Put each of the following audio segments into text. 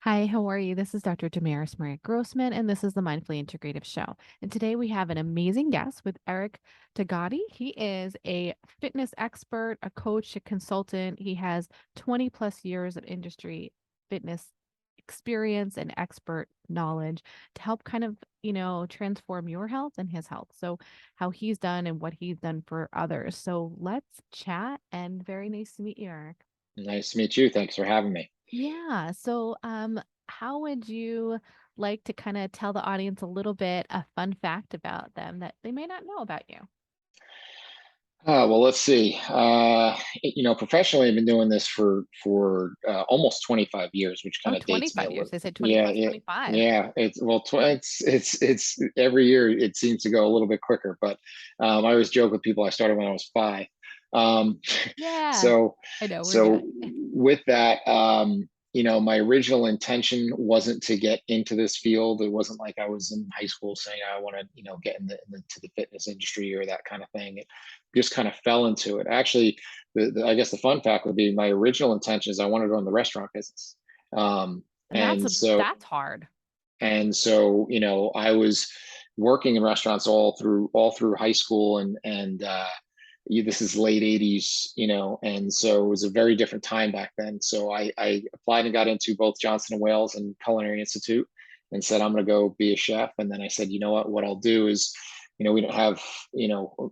Hi, how are you? This is Dr. Damaris Maria Grossman, and this is the Mindfully Integrative Show. And today we have an amazing guest with Eric Dugati. He is a fitness expert, a coach, a consultant. He has 20 plus years of industry fitness experience and expert knowledge to help kind of, transform your health and his health. So, how he's done and what he's done for others. So, let's chat, and very nice to meet you, Eric. Nice to meet you. Thanks for having me. Yeah. So, how would you like to kind of tell the audience a little bit a fun fact about them that they may not know about you? Well, let's see. Professionally, I've been doing this for almost 25 years, which Oh, kind of dates me a 25 years. little. They said 20 Yeah, plus yeah, 25. yeah. It's every year it seems to go a little bit quicker. But I always joke with people I started when I was 5. Um, Yeah. so I know we're so doing. with that, my original intention wasn't to get into this field. It wasn't like I was in high school saying I want to, get into the fitness industry or that kind of thing. It just kind of fell into it. Actually, I guess the fun fact would be my original intention is I wanted to go in the restaurant business. Um, And and so that's hard. I was working in restaurants all through high school this is late 80s, and so it was a very different time back then. So I applied and got into both Johnson and Wales and Culinary Institute and said, I'm going to go be a chef. And then I said, you know what I'll do is, we don't have,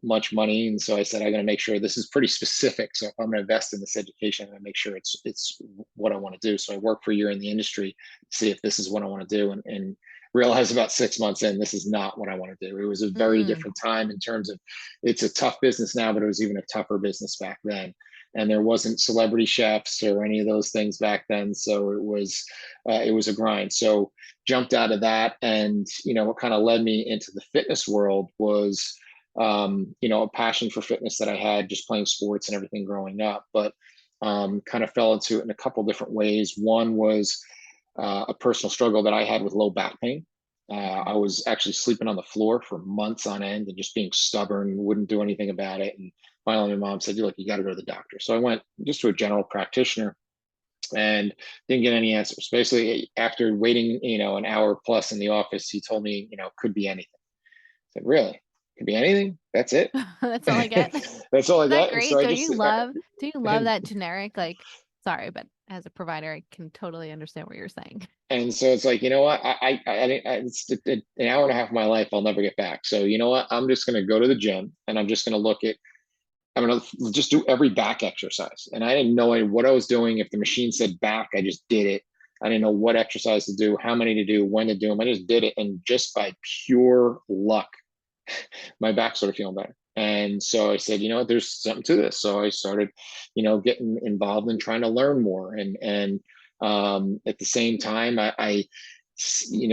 much money. And so I said, I'm going to make sure this is pretty specific. So if I'm going to invest in this education, I'm going to make sure it's what I want to do. So I worked for a year in the industry to see if this is what I want to do. And realized about 6 months in, this is not what I want to do. It was a very Mm, different time in terms of it's a tough business now, but it was even a tougher business back then. And there wasn't celebrity chefs or any of those things back then, so it was a grind. So jumped out of that, and what kind of led me into the fitness world was a passion for fitness that I had just playing sports and everything growing up, but kind of fell into it in a couple different ways. One was a personal struggle that I had with low back pain. I okay. was actually sleeping on the floor for months on end and just being stubborn, wouldn't do anything about it. And finally, my mom said, "Look, you got to go to the doctor." So I went just to a general practitioner and didn't get any answers. Basically, after waiting, an hour plus in the office, he told me, could be anything. I said, "Really? Could be anything? That's it? That's all I get. That's all I That got?" And so great? I just Do you love and that generic? Like, sorry, but as a provider, I can totally understand what you're saying. And so it's like, you know what? It's an hour and a half of my life I'll never get back. So you know what? I'm just going to go to the gym and I'm just going to I'm going to just do every back exercise. And I didn't know what I was doing. If the machine said back, I just did it. I didn't know what exercise to do, how many to do, when to do them. I just did it. And just by pure luck, my back started feeling better. And so I said, there's something to this. So I started, getting involved in trying to learn more. And at the same time,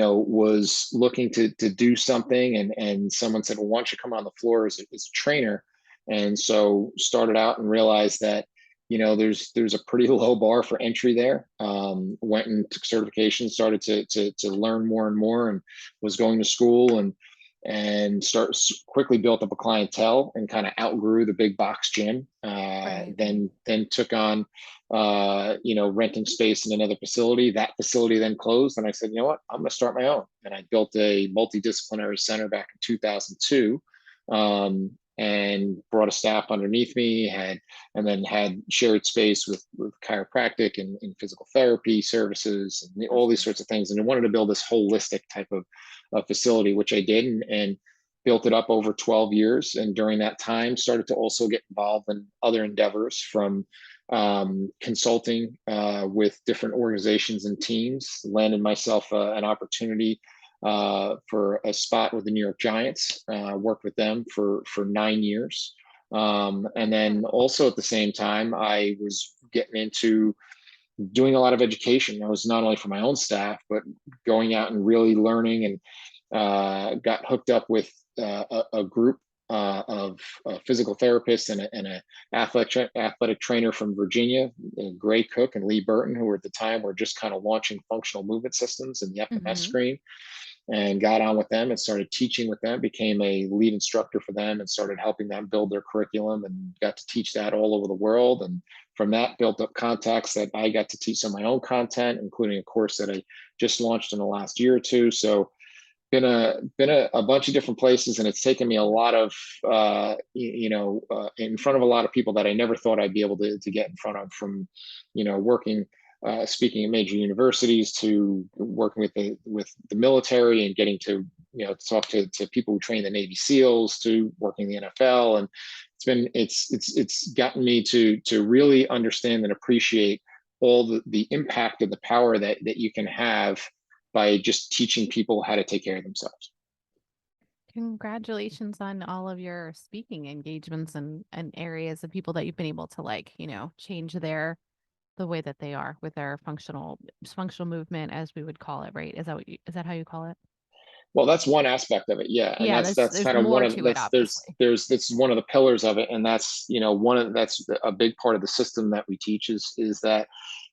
was looking to do something, and someone said, well, why don't you come on the floor as a trainer? And so started out and realized that, there's a pretty low bar for entry there. Went and took certification, started to learn more and more, and was going to school and quickly built up a clientele and kind of outgrew the big box gym. Right. Then took on renting space in another facility. That facility then closed, and I said, you know what, I'm going to start my own. And I built a multidisciplinary center back in 2002. And brought a staff underneath me, and then had shared space with chiropractic and physical therapy services and That's all these great. sorts of things. And I wanted to build this holistic type of facility, which I did, and built it up over 12 years. And during that time, started to also get involved in other endeavors, from consulting with different organizations and teams. Landed myself an opportunity for a spot with the New York Giants. Worked with them for 9 years. And then Good. also at the same time, I was getting into doing a lot of education. That was not only for my own staff, but going out and really learning, and got hooked up with a group of physical therapists and a athletic trainer from Virginia, Gray Cook and Lee Burton, who were at the time were just kind of launching functional movement systems and the FMS Mm-hmm. screen, and got on with them and started teaching with them, became a lead instructor for them, and started helping them build their curriculum, and got to teach that all over the world. And from that, built up contacts that I got to teach some of my own content, including a course that I just launched in the last year or two. So been a bunch of different places, and it's taken me a lot of in front of a lot of people that I never thought I'd be able to get in front of, from working speaking at major universities, to working with the military and getting to talk to people who train the Navy SEALs, to working in the NFL. And it's gotten me to really understand and appreciate all the impact of the power that you can have by just teaching people how to take care of themselves. Congratulations on all of your speaking engagements and areas of people that you've been able to change the way that they are with their functional movement, as we would call it, right? Is that how you call it? Well, that's one aspect of it, yeah, and Yeah, that's there's kind of one more of to it, obviously. there's that's one of the pillars of it, and that's that's a big part of the system that we teach, is that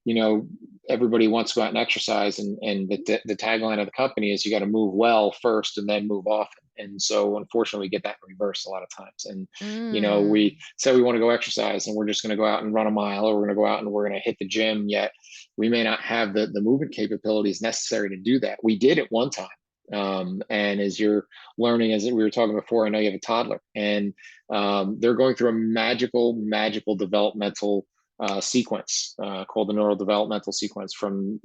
you know everybody wants to go out and exercise, and the tagline of the company is you got to move well first and then move often. And so unfortunately we get that in reverse a lot of times. And Mm, we say we want to go exercise, and we're just going to go out and run a mile, or we're going to go out and we're going to hit the gym, yet we may not have the movement capabilities necessary to do that. We did at one time. And as you're learning, as we were talking before, I know you have a toddler, and they're going through a magical developmental sequence called the neurodevelopmental sequence, from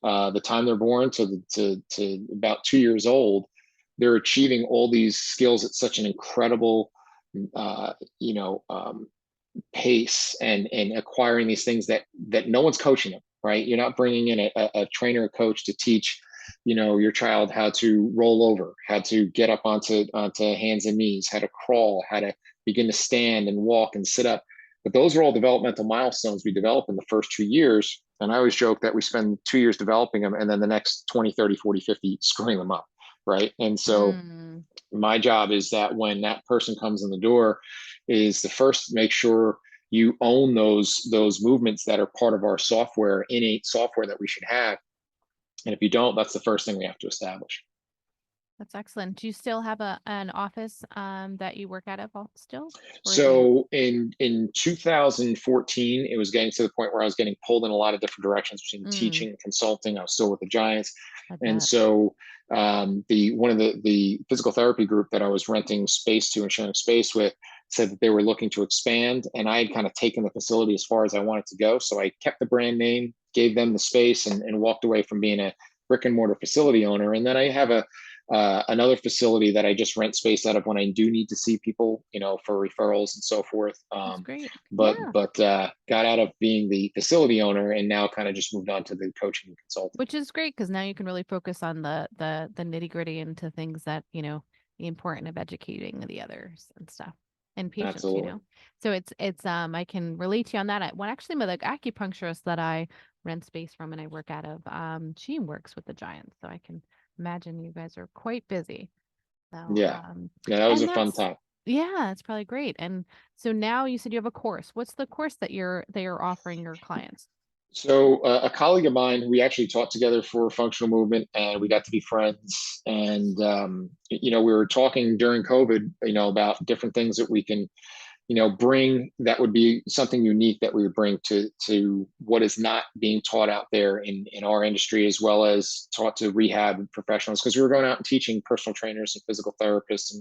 the time they're born to about 2 years old. They're achieving all these skills at such an incredible uh, you know um, pace, and acquiring these things that no one's coaching them, right? You're not bringing in a trainer or coach to teach your child how to roll over, how to get up onto hands and knees, how to crawl, how to begin to stand and walk and sit up. But those are all developmental milestones we develop in the first 2 years. And I always joke that we spend 2 years developing them, and then the next 20, 30, 40, 50 screwing them up, right? And so mm. my job is that when that person comes in the door, is to first make sure you own those movements that are part of our software, innate software that we should have. And if you don't, that's the first thing we have to establish. That's excellent. Do you still have an office that you work out of all still? Or do you So in 2014, it was getting to the point where I was getting pulled in a lot of different directions between mm, teaching and consulting. I was still with the Giants, I and bet. so the one of the physical therapy group that I was renting space to and sharing space with said that they were looking to expand, and I had kind of taken the facility as far as I wanted to go. So I kept the brand name, gave them the space, and walked away from being a brick and mortar facility owner. And then I have another facility that I just rent space out of when I do need to see people, for referrals and so forth. That's great. But got out of being the facility owner, and now kind of just moved on to the coaching and consulting. Which is great because now you can really focus on the nitty-gritty into things that, the important of educating the others and stuff and patients, Absolutely. So it's I can relate to you on that. Well, actually my like acupuncturist that I rent space from and I work out of, she works with the Giants, so I can imagine you guys are quite busy. So Yeah. Yeah, that was and a fun that's time. yeah, it's probably great. And so now you said you have a course. What's the course that you're offering your clients? So a colleague of mine, we actually taught together for functional movement, and we got to be friends. And we were talking during COVID, about different things that we can, bring, that would be something unique that we would bring to what is not being taught out there in our industry, as well as taught to rehab professionals, because we were going out and teaching personal trainers and physical therapists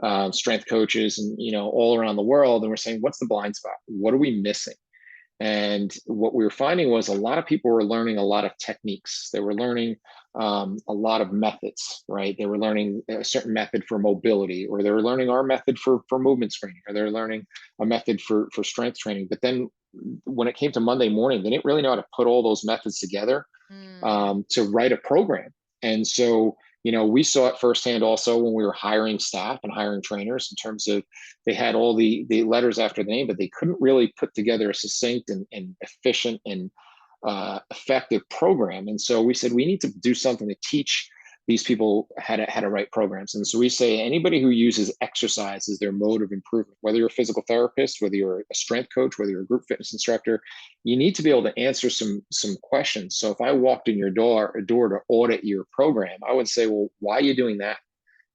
and strength coaches, and all around the world. And we're saying, what's the blind spot? What are we missing? And what we were finding was a lot of people were learning a lot of techniques. They were learning a lot of methods, right? They were learning a certain method for mobility, or they were learning our method for movement screening, or they're learning a method for strength training. But then when it came to Monday morning, they didn't really know how to put all those methods together Mm, to write a program. And so, we saw it firsthand also when we were hiring staff and hiring trainers, in terms of they had all the letters after the name, but they couldn't really put together a succinct and efficient and effective program. And so we said, we need to do something to teach these people how to write programs. And so we say anybody who uses exercise as their mode of improvement, whether you're a physical therapist, whether you're a strength coach, whether you're a group fitness instructor, you need to be able to answer some questions. So if I walked in your door to audit your program, I would say, well, why are you doing that?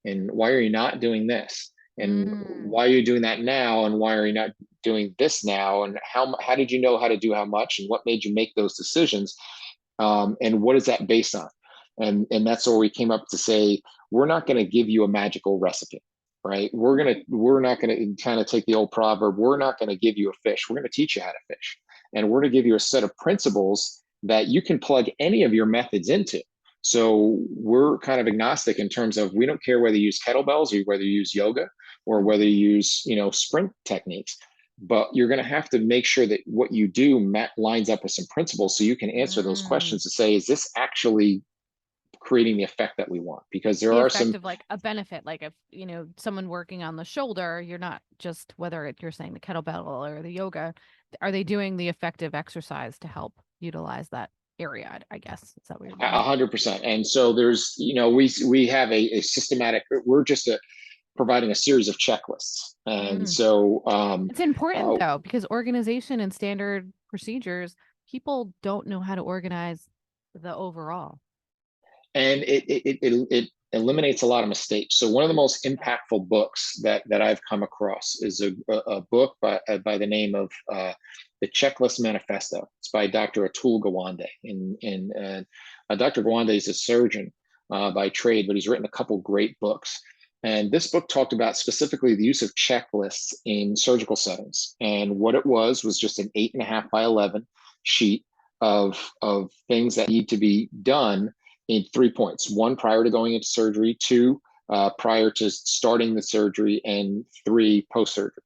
And why are you not doing this? And mm. why are you doing that now? And why are you not doing this now, and how did you know how to do how much, and what made you make those decisions, and what is that based on? And that's where we came up to say, we're not going to give you a magical recipe, right? We're not going to kind of take the old proverb, we're not going to give you a fish, we're going to teach you how to fish, and we're going to give you a set of principles that you can plug any of your methods into. So we're kind of agnostic in terms of, we don't care whether you use kettlebells, or whether you use yoga, or whether you use, sprint techniques, but you're going to have to make sure that what you do lines up with some principles, so you can answer those Mm. questions to say, is this actually creating the effect that we want? Because there The are effect some. of like a benefit, like if someone working on the shoulder, you're not just whether you're saying the kettlebell or the yoga, are they doing the effective exercise to help utilize that area? I guess is that what you mean? 100%. And so there's, we have a systematic, we're just providing a series of checklists. And Mm. so, It's important though, because organization and standard procedures, people don't know how to organize the overall. and it eliminates a lot of mistakes. So one of the most impactful books that I've come across is a book by the name of the Checklist Manifesto. It's by Dr. Atul Gawande, and Dr. Gawande is a surgeon by trade, but he's written a couple great books. And this book talked about specifically the use of checklists in surgical settings. And what it was just an 8.5 by 11 sheet of things that need to be done in 3 points: one, prior to going into surgery; two, prior to starting the surgery; and three, post surgery.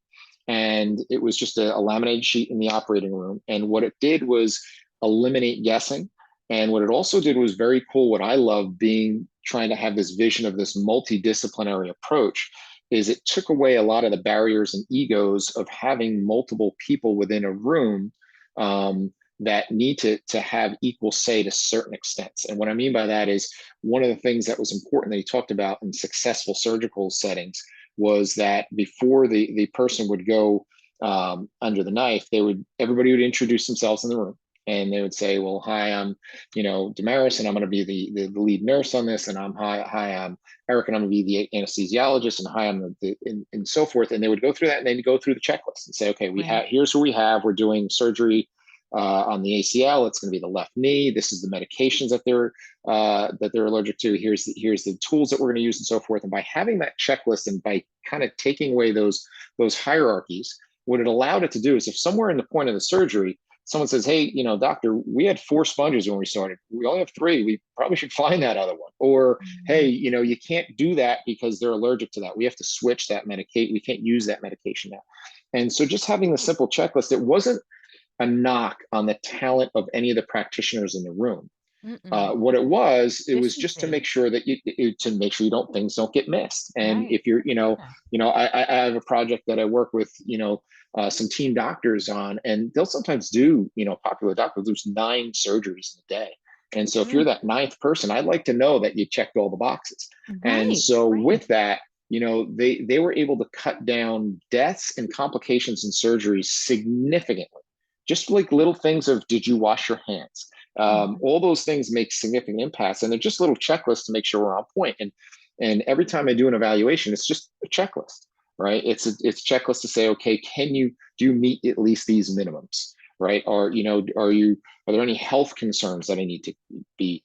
And it was just a laminated sheet in the operating room. And what it did was eliminate guessing. And what it also did was very cool. What I love, being trying to have this vision of this multidisciplinary approach, is it took away a lot of the barriers and egos of having multiple people within a room, that need to have equal say to certain extents. And what I mean by that is, one of the things that was important that he talked about in successful surgical settings was that before the person would go under the knife, everybody would introduce themselves in the room. And they would say, well, hi, I'm, Damaris, and I'm going to be the lead nurse on this. And I'm Eric, and I'm going to be the anesthesiologist. And hi, I'm and so forth. And they would go through that, and then go through the checklist and say, okay, Right. here's who we have. We're doing surgery on the ACL. It's going to be the left knee. This is the medications that they're allergic to. Here's the tools that we're going to use, and so forth. And by having that checklist, and by kind of taking away those hierarchies, what it allowed it to do is, if somewhere in the point of the surgery someone says, hey, doctor, we had 4 sponges when we started, we only have 3, we probably should find that other one. Or, hey, Mhm. you can't do that because they're allergic to that, we have to switch that medicate, we can't use that medication now. And so just having the simple checklist, it wasn't a knock on the talent of any of the practitioners in the room. Mm-mm. What it was just to Efficiency. make sure that you don't things don't get missed. And Right. if you're, Yeah. I have a project that I work with, some team doctors on, and they'll sometimes do, popular doctors do 9 surgeries in a day. And so if you're Mm. that ninth person, I'd like to know that you checked all the boxes. And Right. so Right. with that, they were able to cut down deaths and complications in surgeries significantly. Just like little things of, did you wash your hands? Mhm. All those things make significant impacts, and they're just little checklists to make sure we're on point. And every time I do an evaluation, it's just a checklist, right? It's checklist to say, okay, do you meet at least these minimums, right? Are there any health concerns that I need to be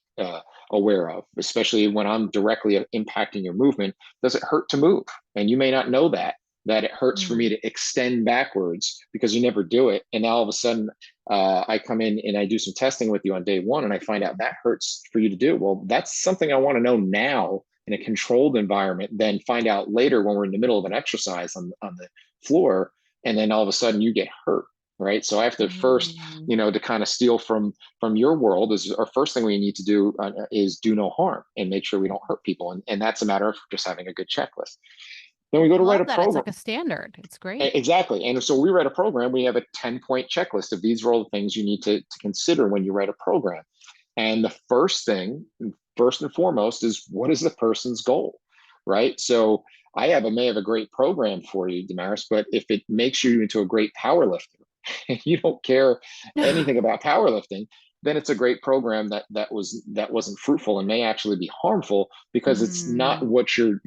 aware of, especially when I'm directly impacting your movement? Does it hurt to move? And you may not know that it hurts for me Mm. to extend backwards because you never do it. And now all of a sudden, I come in and I do some testing with you on day one, and I find out that hurts for you to do. Well, that's something I want to know now in a controlled environment, then find out later when we're in the middle of an exercise on the floor, and then all of a sudden you get hurt. Right. So I have to first, Mm. to kind of steal from your world, is our first thing we need to do, is do no harm and make sure we don't hurt people. And that's a matter of just having a good checklist. Then we go I to write a love that. It's like program. a standard. It's great. Exactly. And so we write a program, we have a 10-point checklist of, these are all the things you need to consider when you write a program. And the first and foremost, is, what is the person's goal? Right. So may have a great program for you, Damaris, but if it makes you into a great power lifter and you don't care anything about powerlifting, then it's a great program that wasn't fruitful and may actually be harmful because it's Mm, not what you're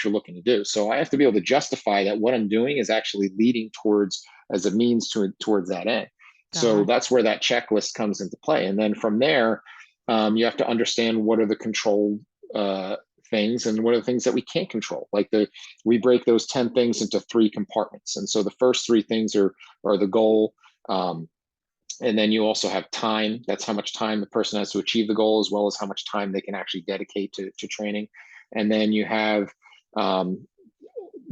looking to do. So I have to be able to justify that what I'm doing is actually leading towards as a means towards that end. So got that's where that checklist comes into play, and then from there, you have to understand what are the controlled uh, things and what are the things that we can't control. We break those 10 things into three compartments, and so the first three things are the goal. Um, and then you also have time. That's how much time the person has to achieve the goal, as well as how much time they can actually dedicate to training. And then you have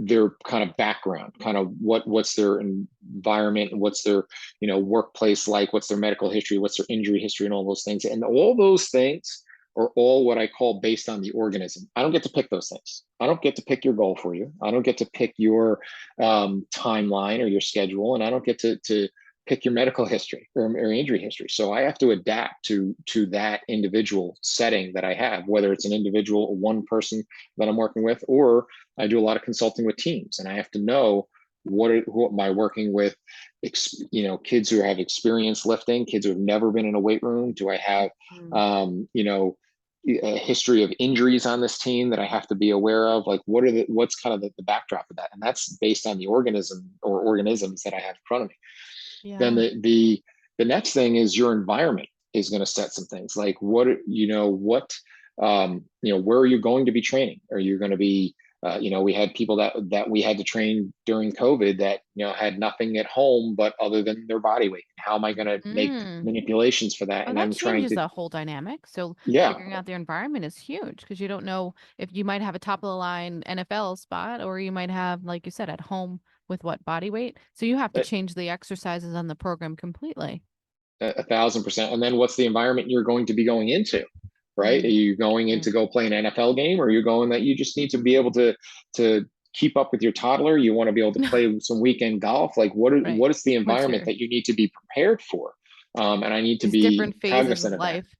their kind of background, kind of what's their environment, what's their workplace like, what's their medical history, what's their injury history, and all those things. And all those things are all what I call based on the organism. I don't get to pick those things. I don't get to pick your goal for you. I don't get to pick your timeline or your schedule, and I don't get to pick your medical history or injury history. So I have to adapt to that individual setting that I have, whether it's an individual or one person that I'm working with, or I do a lot of consulting with teams, and I have to know who am I working with. Kids who have experience lifting, kids who have never been in a weight room. Do I have it. um, you know a history of injuries on this team that I have to be aware of? Like, what's kind of the backdrop of that? And that's based on the organism or organisms that I have in front of me. Then Yeah. the next thing is your environment is going to set some things, like where are you going to be training? Are you going to be we had people that we had to train during COVID that had nothing at home but other than their body weight. How am I going to make Mm. manipulations for that? Oh, And that I'm trying changes to, the whole dynamic. So yeah, figuring out their environment is huge because you don't know if you might have a top of the line NFL spot or you might have, like you said, at home with what body weight. So you have to change the exercises on the program completely. 1,000%. And then what's the environment you're going to be going into? Right? Are Mm. you going in to Mm. go play an NFL game, or are you going that you just need to be able to keep up with your toddler? You want to be able to play some weekend golf? Like, Right. what is the What's environment your that you need to be prepared for? And I need to these be different phases cognizant of of that. life?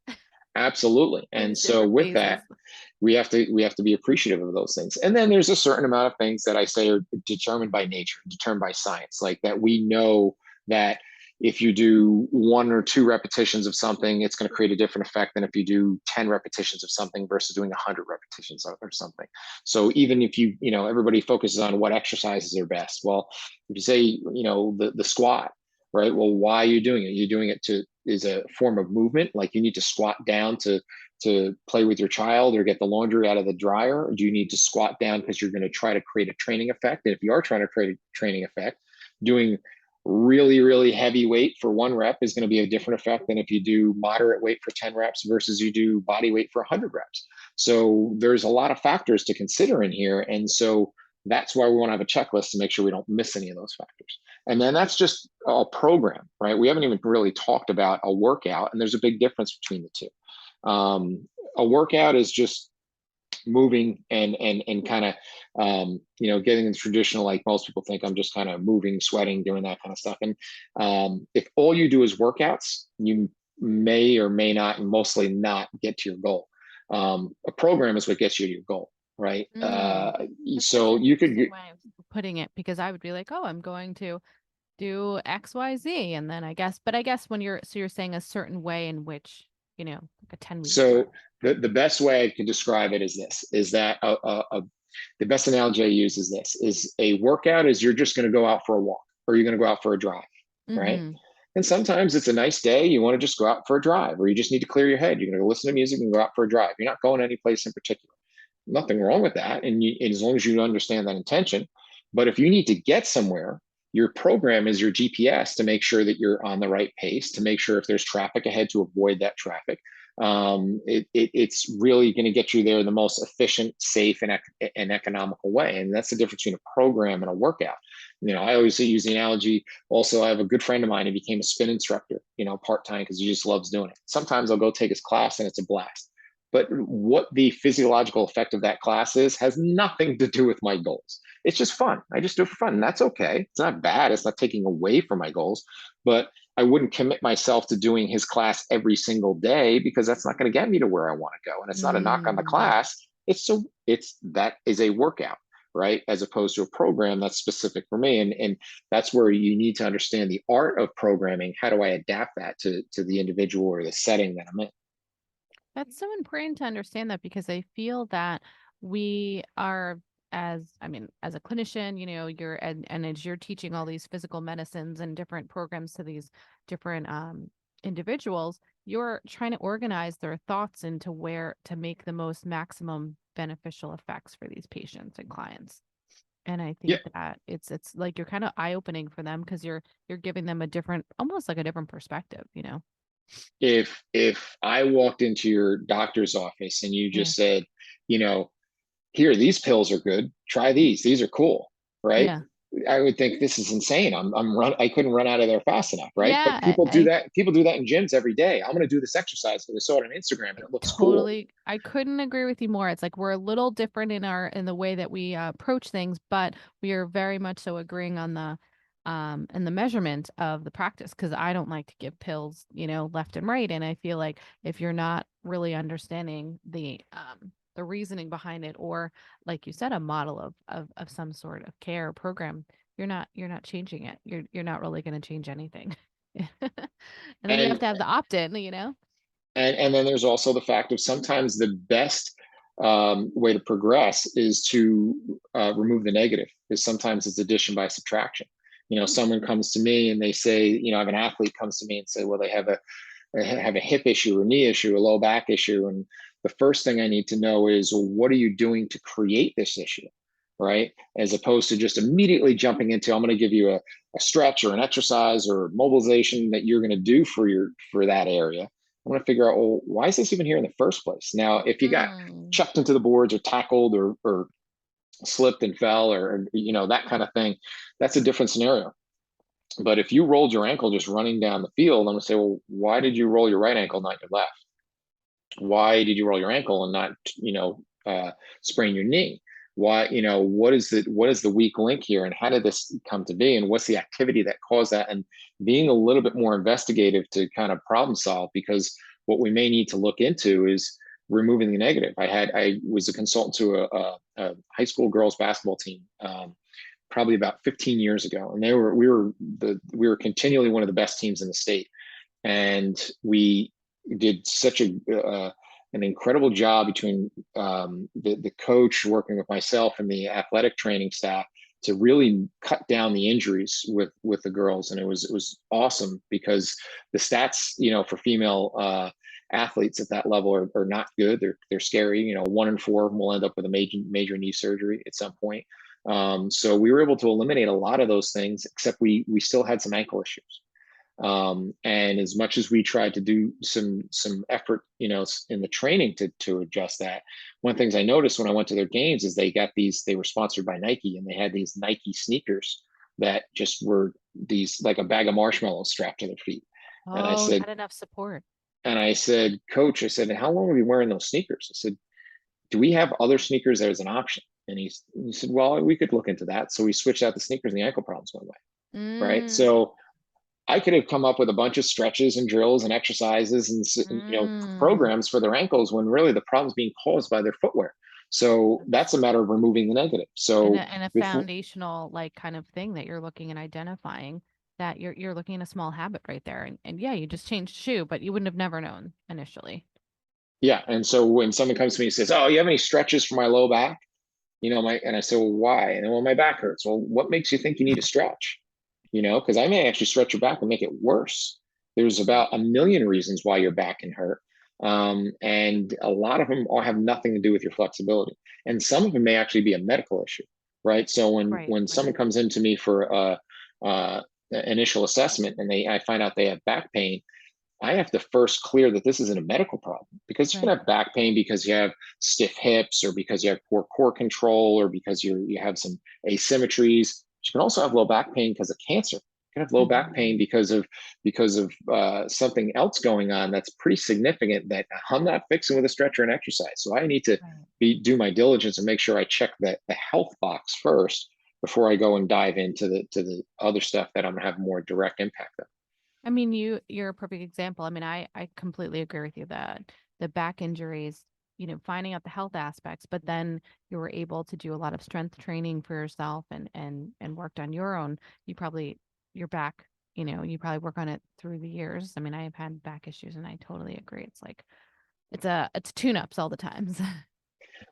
Absolutely. And These so different with that, phases. we have to be appreciative of those things. And then there's a certain amount of things that I say are determined by nature, determined by science, like that we know that if you do one or two repetitions of something, it's going to create a different effect than if you do 10 repetitions of something versus doing 100 repetitions or something. So even if everybody focuses on what exercises are best. Well, if you say, the squat, right? Well, why are you doing it? You're doing it to is a form of movement. Like, you need to squat down to play with your child or get the laundry out of the dryer? Or do you need to squat down because you're going to try to create a training effect? And if you are trying to create a training effect, doing really, really heavy weight for one rep is going to be a different effect than if you do moderate weight for 10 reps versus you do body weight for 100 reps. So there's a lot of factors to consider in here. And so that's why we want to have a checklist to make sure we don't miss any of those factors. And then that's just a program, right? We haven't even really talked about a workout, and there's a big difference between the two. A workout is just moving and kind of getting the traditional, like most people think I'm just kind of moving, sweating, doing that kind of stuff. And if all you do is workouts, you may or may not, and mostly not, get to your goal. A program is what gets you to your goal, right? Mm. That's such So an you could interesting way of putting it because I would be like, oh, I'm going to do XYZ. And then but I guess when you're saying a certain way in which, like a 10-week so goal. the best way I can describe it is this: is that the best analogy I use is this: is a workout is you're just going to go out for a walk or you're going to go out for a drive, right? Mm-hmm. And sometimes it's a nice day, you want to just go out for a drive, or you just need to clear your head. You're going to listen to music and go out for a drive. You're not going any place in particular. Nothing wrong with that, and as long as you understand that intention. But if you need to get somewhere, your program is your GPS to make sure that you're on the right pace, to make sure if there's traffic ahead to avoid that traffic. It's really going to get you there in the most efficient, safe, and economical way. And that's the difference between a program and a workout. I always use the analogy. Also, I have a good friend of mine who became a spin instructor, part time, because he just loves doing it. Sometimes I'll go take his class and it's a blast. But what the physiological effect of that class is has nothing to do with my goals. It's just fun. I just do it for fun. And that's okay. It's not bad. It's not taking away from my goals. But I wouldn't commit myself to doing his class every single day, because that's not going to get me to where I want to go. And it's not a knock on the Mm. class. That is a workout. right? As opposed to a program that's specific for me. And that's where you need to understand the art of programming. How do I adapt that to the individual or the setting that I'm in? That's so important to understand that because I feel that we are as a clinician, and as you're teaching all these physical medicines and different programs to these different individuals, you're trying to organize their thoughts into where to make the most maximum beneficial effects for these patients and clients. And I Yeah. think that it's like you're kind of eye-opening for them because you're giving them a different, almost like a different perspective, you know? If I walked into your doctor's office and you Yeah. just said, you know, here, these pills are good. Try these are cool, right? Yeah. I would think this is insane. I couldn't run out of there fast enough, right? But Yeah, people do that. People do that in gyms every day. I'm going to do this exercise because I saw it on Instagram and it looks cool. I couldn't agree with you more. It's like we're a little different in the way that we approach things, but we are very much so agreeing on the and the measurement of the practice because I don't like to give pills, left and right. And I feel like if you're not really understanding the reasoning behind it, or like you said, a model of some sort of care or program, you're not changing it. You're not really going to change anything. And then you have And to have the opt-in. and then there's also the fact of sometimes the best way to progress is to remove the negative, because sometimes it's addition by subtraction. Someone comes to me and they say, I have an athlete comes to me and say, well, they have a hip issue, a knee issue, a low back issue. And the first thing I need to know is, well, what are you doing to create this issue? Right. As opposed to just immediately jumping into, I'm going to give you a stretch or an exercise or mobilization that you're going to do for that area. I want to figure out, well, why is this even here in the first place? Now, if you got Mm. chucked into the boards or tackled or slipped and fell or that kind of thing, that's a different scenario. But if you rolled your ankle just running down the field, I'm gonna say, well, why did you roll your right ankle, not your left? Why did you roll your ankle and not, sprain your knee? Why, what is the weak link here, and how did this come to be, and what's the activity that caused that? And being a little bit more investigative to kind of problem solve, because what we may need to look into is removing the negative. I was a consultant to a high school girls basketball team. Probably about 15 years ago, and we were continually one of the best teams in the state, and we did such an incredible job between the coach working with myself and the athletic training staff to really cut down the injuries with the girls. And it was awesome because the stats, for female athletes at that level are not good. They're scary. 1 in 4 of them will end up with a major knee surgery at some point. So we were able to eliminate a lot of those things, except we still had some ankle issues. And as much as we tried to do some effort, in the training to adjust that, one of the things I noticed when I went to their games is they were sponsored by Nike, and they had these Nike sneakers that just were these like a bag of marshmallows strapped to their feet. And I Oh, said, not enough support. Coach, I said, how long have you been wearing those sneakers? I said, do we have other sneakers as an option? And he said, well, we could look into that. So we switched out the sneakers and the ankle problems went away. Right. Mm, So I could have come up with a bunch of stretches and drills and exercises and mm. programs for their ankles when really the problem's being caused by their footwear. So that's a That's matter of removing the negative. and a So and a before, foundational like kind of thing that you're looking and identifying that you're looking at a small habit right there. And yeah, you just changed shoe, but you wouldn't have never known initially. yeah, and so when someone comes to me and says, "Oh, you have any stretches for my low back?" And I say, "Well, why?" And then, "Well, my back hurts." Well, what makes you think you need a stretch? Because I may actually stretch your back and make it worse. There's about a million reasons why your back can hurt. And a lot of them all have nothing to do with your flexibility. And some of them may actually be a medical issue, right? So Right, when right, someone comes into me for a initial assessment and I find out they have back pain, I have to first clear that this isn't a medical problem, because you can right. have back pain because you have stiff hips or because you have poor core control or because you have some asymmetries. You can also have low back pain because of cancer. You can have low back pain Mhm. because of something else going on that's pretty significant that I'm not fixing with a stretcher and exercise. So I need to Right. do my diligence and make sure I check the health box first before I go and dive into the other stuff that I'm gonna have more direct impact on. I mean, you're a perfect example. I mean, I completely agree with you that the back injuries. finding out the health aspects, but then you were able to do a lot of strength training for yourself and worked on your own. You probably your back, you probably work on it through the years. I mean, I've had back issues and I totally agree. It's like it's tune-ups all the times.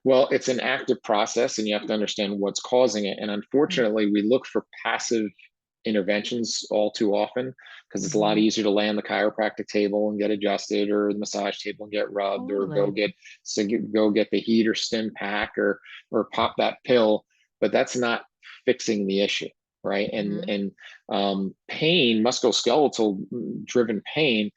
Well, it's an active process and you have to understand what's causing it. And unfortunately, we look for passive interventions all too often because it's a lot Mm-hmm. easier to lay on the chiropractic table and get adjusted, or the massage table and get rubbed, or Totally. go get the heat or stim pack, or pop that pill. But that's not fixing the issue, right? And Mm-hmm. and pain, musculoskeletal driven pain,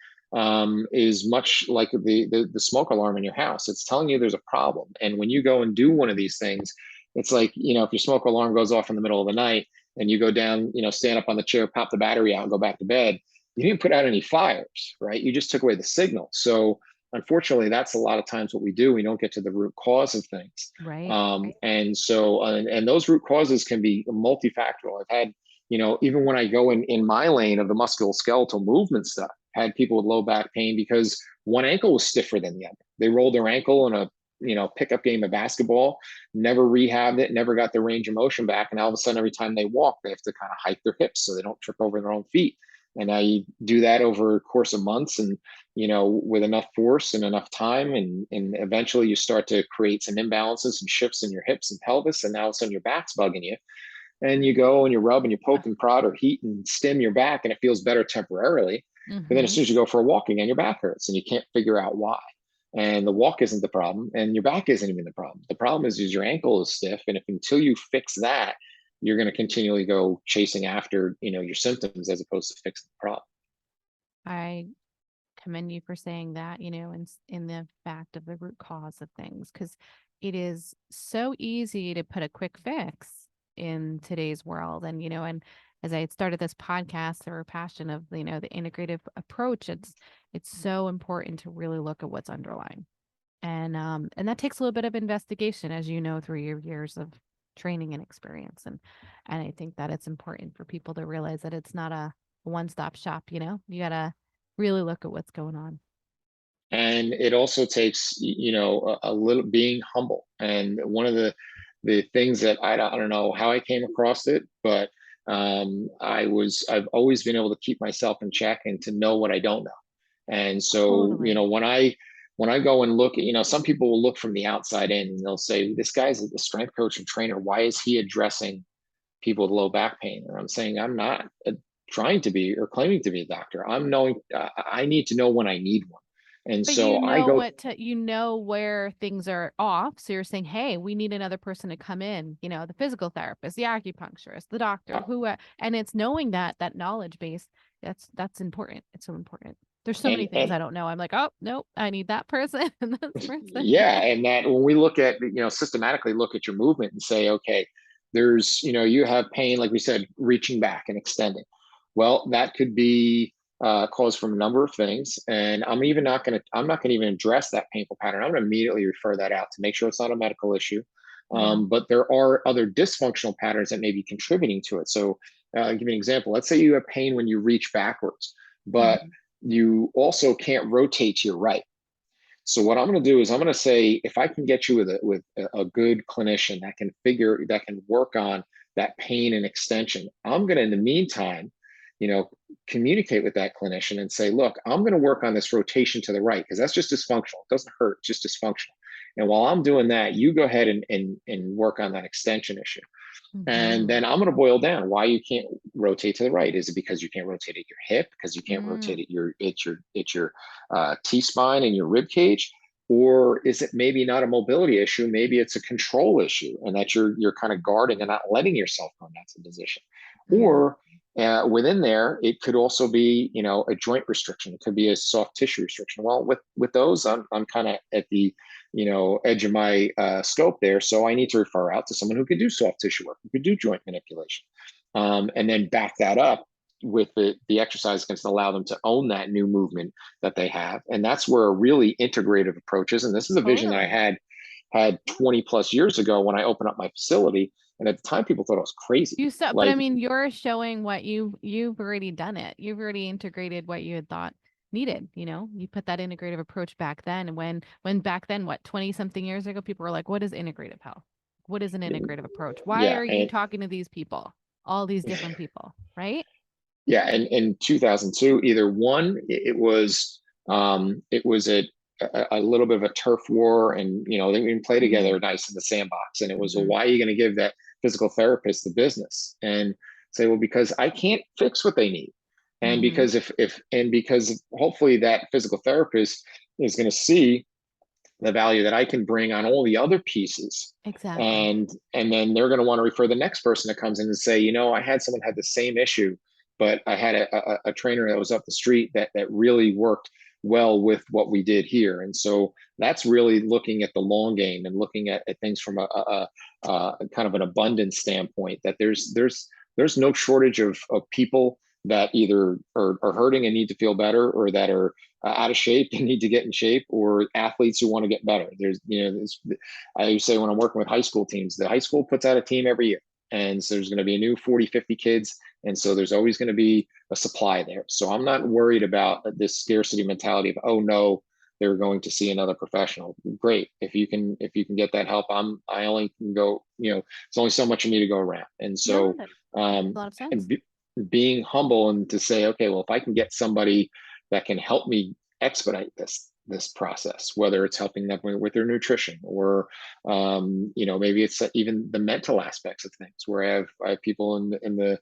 is much like the smoke alarm in your house. It's telling you there's a problem. And when you go and do one of these things, it's like, if your smoke alarm goes off in the middle of the night and you go down, stand up on the chair, pop the battery out, and go back to bed, you didn't put out any fires, right? You just took away the signal. So unfortunately, that's a lot of times what we do. We don't get to the root cause of things. Right. And those root causes can be multifactorial. I've had, even when I go in my lane of the musculoskeletal movement stuff, had people with low back pain because one ankle was stiffer than the other. They rolled their ankle in a pickup game of basketball, never rehabbed it, never got their range of motion back, and all of a sudden, every time they walk, they have to kind of hike their hips so they don't trip over their own feet. And now you do that over a course of months, and with enough force and enough time, and eventually you start to create some imbalances and shifts in your hips and pelvis, and now all of a sudden your back's bugging you, and you go and you rub and you poke and prod or heat and stim your back, and it feels better temporarily. But then as Mm-hmm. soon as you go for a walk again, your back hurts and you can't figure out why. And the walk isn't the problem, and your back isn't even the problem. The problem is your ankle is stiff, and if until you fix that, you're going to continually go chasing after your symptoms as opposed to fixing the problem. I commend you for saying that, in the fact of the root cause of things, because it is so easy to put a quick fix in today's world. And as I had started this podcast, or passion of, the integrative approach, it's so important to really look at what's underlying. And that takes a little bit of investigation, as you know, through your years of training and experience. And I think that it's important for people to realize that it's not a one-stop shop, you gotta really look at what's going on. And it also takes a little being humble. And one of the things that I don't know how I came across it, but I've always been able to keep myself in check and to know what I don't know. And so, Totally. when I go and look at, some people will look from the outside in and they'll say, this guy's a strength coach and trainer. Why is he addressing people with low back pain? And I'm saying, I'm not trying to be or claiming to be a doctor. I need to know when I need one. And But so I go, you know where things are off. So you're saying, hey, we need another person to come in, the physical therapist, the acupuncturist, the doctor, uh, who, and it's knowing that knowledge base. That's important. It's so important. There's so many things and I don't know. I'm like, oh, nope, I need that person and this person. yeah, and that when we look at, systematically look at your movement and say, okay, there's, you have pain, like we said, reaching back and extending. Well, that could be caused from a number of things. And I'm not going to even address that painful pattern. I'm going to immediately refer that out to make sure it's not a medical issue. Yeah. But there are other dysfunctional patterns that may be contributing to it. So, I'll give you an example. Let's say you have pain when you reach backwards, but Hmm. you also can't rotate to your right. So what I'm going to do is I'm going to say, if I can get you with a good clinician that can work on that pain and extension, I'm going to, in the meantime, you know, communicate with that clinician and say, look, I'm going to work on this rotation to the right because that's just dysfunctional. It doesn't hurt, it's just dysfunctional. And while I'm doing that, you go ahead and work on that extension issue. And Hmm. then I'm going to boil down why you can't rotate to the right. Is it because you can't rotate at your hip? Because you can't rotate Mm. at your T spine and your rib cage? Or is it maybe not a mobility issue? Maybe it's a control issue, and that you're kind of guarding and not letting yourself go in that position. Mm. Or within there, it could also be a joint restriction. It could be a soft tissue restriction. Well, with those, I'm kind of at the edge of my scope there. So I need to refer out to someone who could do soft tissue work, who could do joint manipulation, and then back that up with the exercise can allow them to own that new movement that they have. And that's where a really integrative approach is. And this is a vision that I Totally. had 20 plus years ago when I opened up my facility. And at the time, people thought I was crazy. You said, but I Like, mean, you're showing what you've already done it. You've already integrated what you had thought. needed. You put that integrative approach back then, and when back then, what, 20 something years ago, people were like, what is integrative health? What is an integrative approach? Why Yeah, are you and talking to these people, all these different people, right? yeah, and in 2002, either one, it was a little bit of a turf war, and they didn't play Hmm. together nice in the sandbox, and it was, well, Hmm. why are you going to give that physical therapist the business? And say, well, because I can't fix what they need, and Hmm. because hopefully that physical therapist is going to see the value that I can bring on all the other pieces. Exactly. And then they're going to want to refer the next person that comes in and say, I had someone had the same issue, but I had a trainer that was up the street that really worked well with what we did here. And so that's really looking at the long game and looking at things from a kind of an abundance standpoint, that there's no shortage of people that either are hurting and need to feel better, or that are out of shape and need to get in shape, or athletes who want to get better. I say when I'm working with high school teams, the high school puts out a team every year. And so there's going to be a new 40, 50 kids. And so there's always going to be a supply there. So I'm not worried about this scarcity mentality of, oh no, they're going to see another professional. Great. If you can get that help, I only can go, it's only so much you need to go around. And No, so, that makes um, a lot of and sense. being humble and to say, okay, well, if I can get somebody that can help me expedite this process, whether it's helping them with their nutrition, or maybe it's even the mental aspects of things, where I have people in the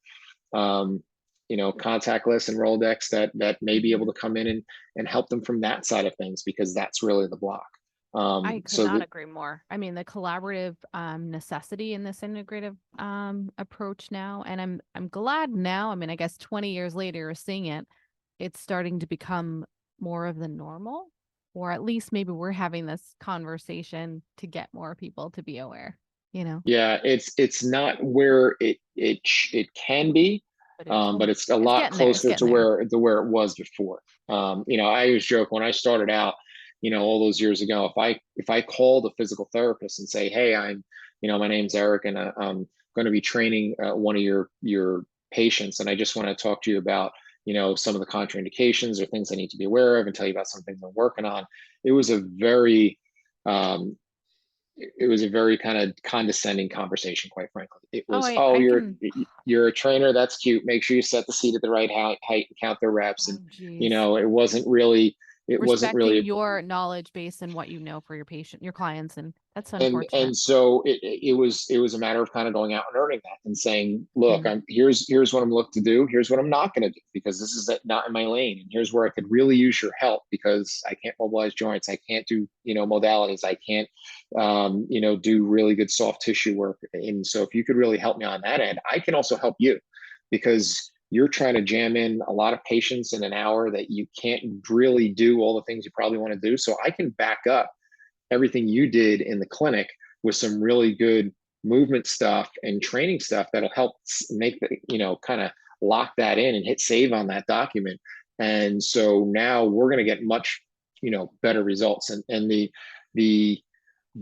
contact list and Rolodex that may be able Hmm. to come in and help them from that side of things, because that's really the block. I could So not that agree more. I mean, the collaborative necessity in this integrative approach now, and I'm glad now. I mean, I guess 20 years later, seeing it, it's starting to become more of the normal, or at least maybe we're having this conversation to get more people to be aware. You know, Yeah, it's not where it can be, but it's but almost, it's a it's lot getting there. It's closer to getting there. where it was before. I always joke when I started out, all those years ago, if I called a physical therapist and say, hey, my name's Eric, and I'm going to be training one of your patients, and I just want to talk to you about some of the contraindications or things I need to be aware of, and tell you about some things I'm working on. It was a very um, it was a very kind of condescending conversation, quite frankly. It Oh, was, I oh, I you're can. you're a trainer, that's cute, make sure you set the seat at the right height and count their reps. And Oh, geez. it wasn't really Respecting your knowledge base and what you know for your patient, your clients, and that's and unfortunate. so it was a matter of kind of going out and earning that, and saying, look, Hmm. here's what I'm looking to do, here's what I'm not going to do, because this is not in my lane, and here's where I could really use your help, because I can't mobilize joints, I can't do modalities, I can't do really good soft tissue work. And so if you could really help me on that end, I can also help you, because you're trying to jam in a lot of patients in an hour that you can't really do all the things you probably want to do. So I can back up everything you did in the clinic with some really good movement stuff and training stuff that'll help make the, kind of lock that in and hit save on that document. And so now we're going to get much, better results. And the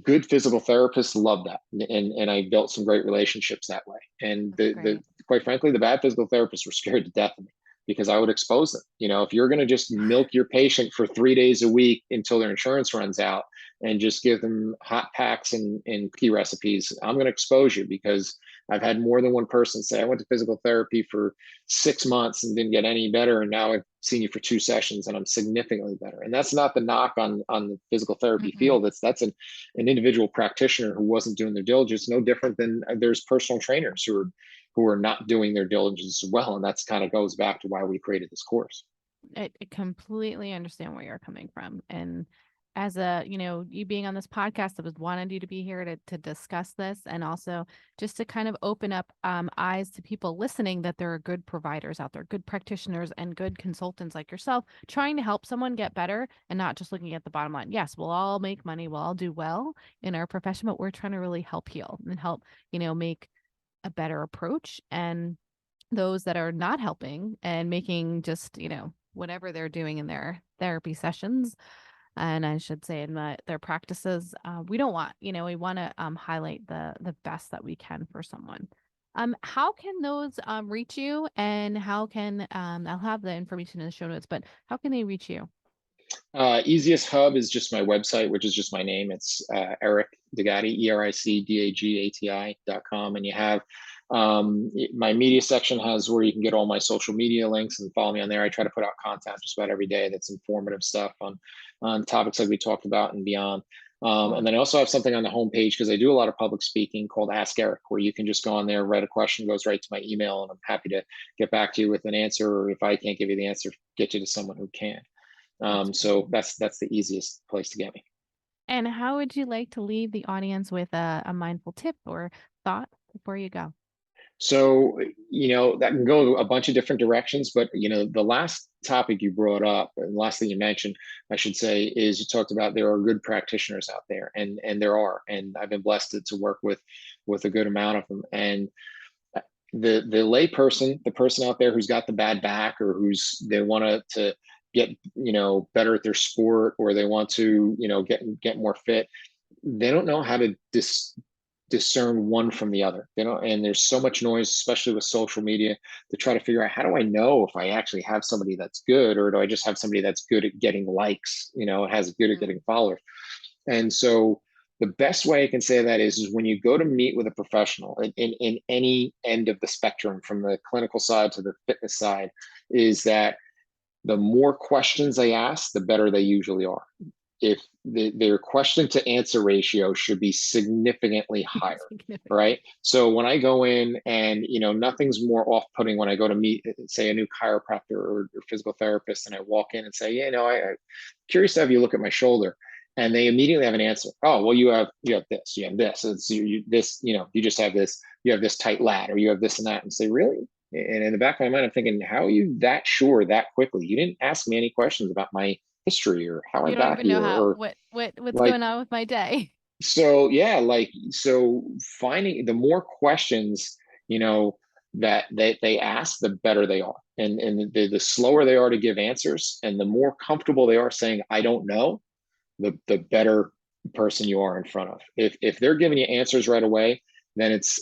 good physical therapists love that. And I built some great relationships that way. And That's the great. quite frankly, the bad physical therapists were scared to death of me, because I would expose them. If you're going to just milk your patient for 3 days a week until their insurance runs out, and just give them hot packs and key recipes, I'm going to expose you, because I've had more than one person say, I went to physical therapy for 6 months and didn't get any better, and now I've seen you for 2 sessions and I'm significantly better. And that's not the knock on the physical therapy Mm-mm. field. That's an individual practitioner who wasn't doing their diligence. No different than there's personal trainers who are not doing their diligence as well. And that's kind of goes back to why we created this course. I completely understand where you're coming from. And as you being on this podcast, I was wanted you to be here to discuss this, and also just to kind of open up eyes to people listening, that there are good providers out there, good practitioners and good consultants like yourself trying to help someone get better, and not just looking at the bottom line. Yes, we'll all make money, we'll all do well in our profession, but we're trying to really help heal and help, make a better approach. And those that are not helping and making just, whatever they're doing in their therapy sessions, and I should say in their practices, we don't want, we want to highlight the best that we can for someone. How can those reach you, and how can I'll have the information in the show notes, but how can they reach you? Easiest hub is just my website, which is just my name. It's Eric Dugati, EricDagati.com. And you have my media section has where you can get all my social media links and follow me on there. I try to put out content just about every day that's informative stuff on topics like we talked about and beyond. Cool. And then I also have something on the homepage because I do a lot of public speaking called Ask Eric, where you can just go on there, write a question, goes right to my email, and I'm happy to get back to you with an answer. Or if I can't give you the answer, get you to someone who can. That's great. So that's the easiest place to get me. And how would you like to leave the audience with a mindful tip or thought before you go? So, that can go a bunch of different directions, but the last topic you brought up, and the last thing you mentioned, I should say, is you talked about there are good practitioners out there, and there are, and I've been blessed to work with a good amount of them. And the lay person, the person out there who's got the bad back, or who's they want to get better at their sport, or they want to get more fit, they don't know how to discern one from the other. They don't, and there's so much noise, especially with social media, to try to figure out, how do I know if I actually have somebody that's good, or do I just have somebody that's good at getting likes, has good at Mm. getting followers. And so the best way I can say that is when you go to meet with a professional in any end of the spectrum, from the clinical side to the fitness side, is that the more questions they ask, the better they usually are. If their question to answer ratio should be significantly higher, Significant. right? So when I go in, and nothing's more off-putting when I go to meet, say, a new chiropractor or physical therapist, and I walk in and say, yeah, I'm curious to have you look at my shoulder, and they immediately have an answer. Oh, well, you have this, you have this, it's this, you just have this, you have this tight lat, or you have this and that, and say, really? And in the back of my mind, I'm thinking, how are you that sure that quickly? You didn't ask me any questions about my history, or how I You don't got even know here, how or what's like, going on with my day. so yeah, so finding the more questions, you know that they ask, the better they are, and the slower they are to give answers, and the more comfortable they are saying I don't know, the better person you are in front of. If they're giving you answers right away, then it's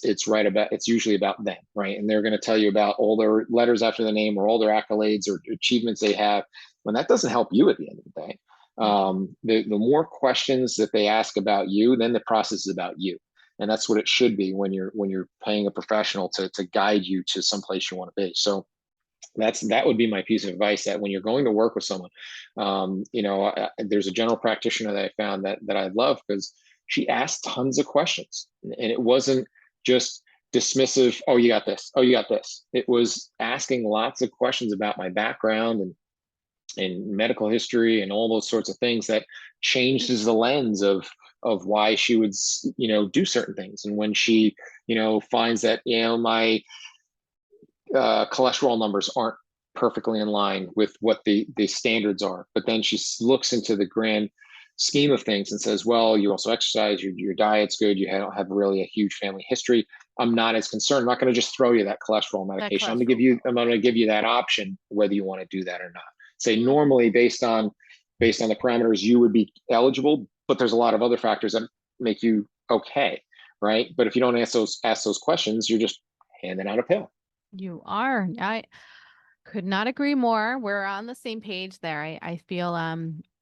usually about them, right? And they're going to tell you about all their letters after the name, or all their accolades or achievements they have, when that doesn't help you at the end of the day. Mm-mm. The more questions that they ask about you, then the process is about you. And that's what it should be when you're paying a professional to guide you to someplace you want to be. So that would be my piece of advice, that when you're going to work with someone, there's a general practitioner that I found that I love, because she asked tons of questions, and it wasn't just dismissive. Oh, you got this. Oh, you got this. It was asking lots of questions about my background and medical history and all those sorts of things, that changes the lens of why she would do certain things. And when she finds that my cholesterol numbers aren't perfectly in line with what the standards are. But then she looks into the grand scheme of things and says, well, you also exercise, your diet's good, you don't have really a huge family history. I'm not as concerned. I'm not going to just throw you that cholesterol That medication. cholesterol pill. I'm going to give you that option, whether you want to do that or not. Say Mm. normally, based on the parameters, you would be eligible, but there's a lot of other factors that make you okay, right? But if you don't ask those questions, you're just handing out a pill. You are. I could not agree more. We're on the same page there. I feel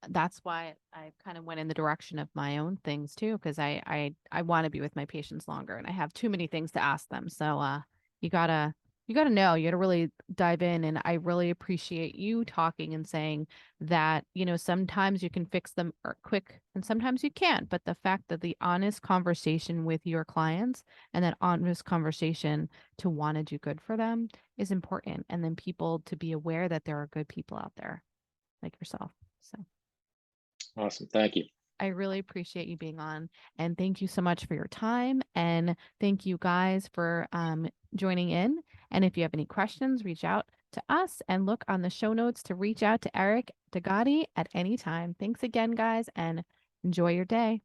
that's why I kind of went in the direction of my own things too, because I want to be with my patients longer, and I have too many things to ask them. So you gotta you gotta know, you gotta really dive in. And I really appreciate you talking and saying that, sometimes you can fix them quick and sometimes you can't. But the fact that the honest conversation with your clients, and that honest conversation to want to do good for them, is important. And then people to be aware that there are good people out there like yourself. So Awesome. Thank you. I really appreciate you being on, and thank you so much for your time. And thank you guys for joining in. And if you have any questions, reach out to us and look on the show notes to reach out to Eric Dugati at any time. Thanks again, guys, and enjoy your day.